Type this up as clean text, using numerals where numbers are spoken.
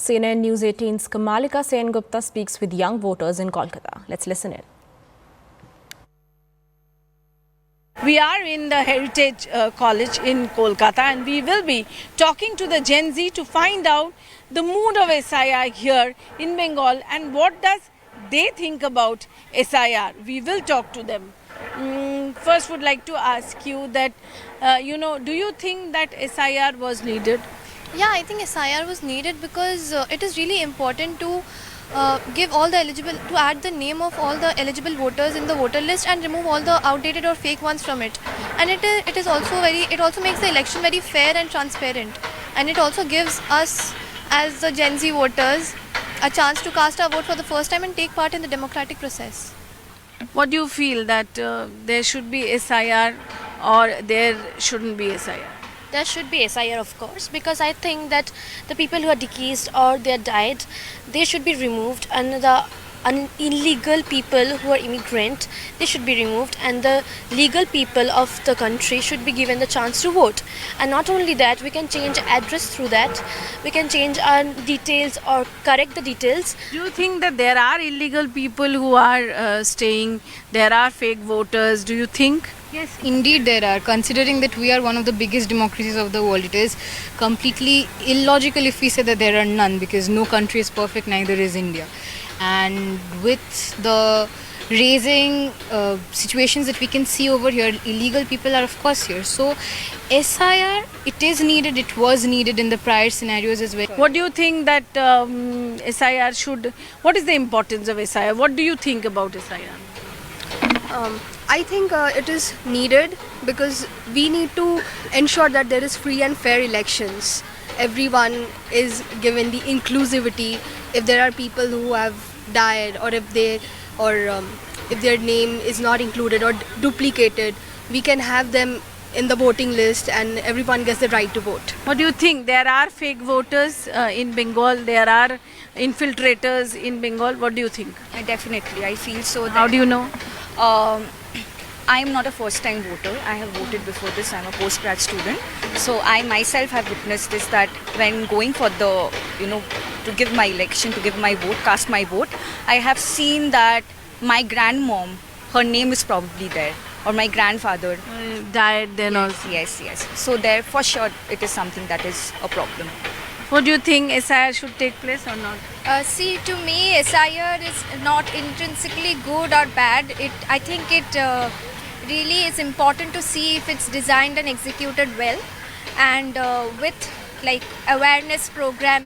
CNN News 18's Kamalika Sen-Gupta speaks with young voters in Kolkata. Let's listen in. We are in the Heritage College in Kolkata, and we will be talking to the Gen Z to find out the mood of SIR here in Bengal and what does they think about SIR. We will talk to them. First would like to ask you that, do you think that SIR was needed? Yeah, I think SIR was needed because it is really important to add the name of all the eligible voters in the voter list and remove all the outdated or fake ones from it. And it also makes the election very fair and transparent. And it also gives us as the Gen Z voters a chance to cast our vote for the first time and take part in the democratic process. What do you feel that there should be SIR or there shouldn't be SIR? There should be SIR, of course, because I think that the people who are deceased or they died, they should be removed, and the illegal people who are immigrant, they should be removed, and the legal people of the country should be given the chance to vote. And not only that, we can change address through that. We can change our details or correct the details. Do you think that there are illegal people who are staying, there are fake voters, do you think? Yes, indeed there are. Considering that we are one of the biggest democracies of the world, it is completely illogical if we say that there are none, because no country is perfect, neither is India. And with the raising situations that we can see over here, illegal people are of course here. So SIR, it is needed, it was needed in the prior scenarios as well. What do you think that SIR should, what is the importance of SIR? What do you think about SIR? I think it is needed because we need to ensure that there is free and fair elections. Everyone is given the inclusivity. If there are people who have died or if their name is not included or duplicated, we can have them in the voting list and everyone gets the right to vote. What do you think? There are fake voters in Bengal, there are infiltrators in Bengal. What do you think? Definitely, I feel so. How do you know? I am not a first time voter. I have voted before this. I am a postgrad student. So I myself have witnessed this, that when going for the, to give my election, to give my vote, cast my vote, I have seen that my grandmom, her name is probably there, or my grandfather Died then also. Yes. So there, for sure, it is something that is a problem. What do you think, SIR should take place or not? See, to me, SIR is not intrinsically good or bad. I think it really is important to see if it's designed and executed well, and with like awareness program.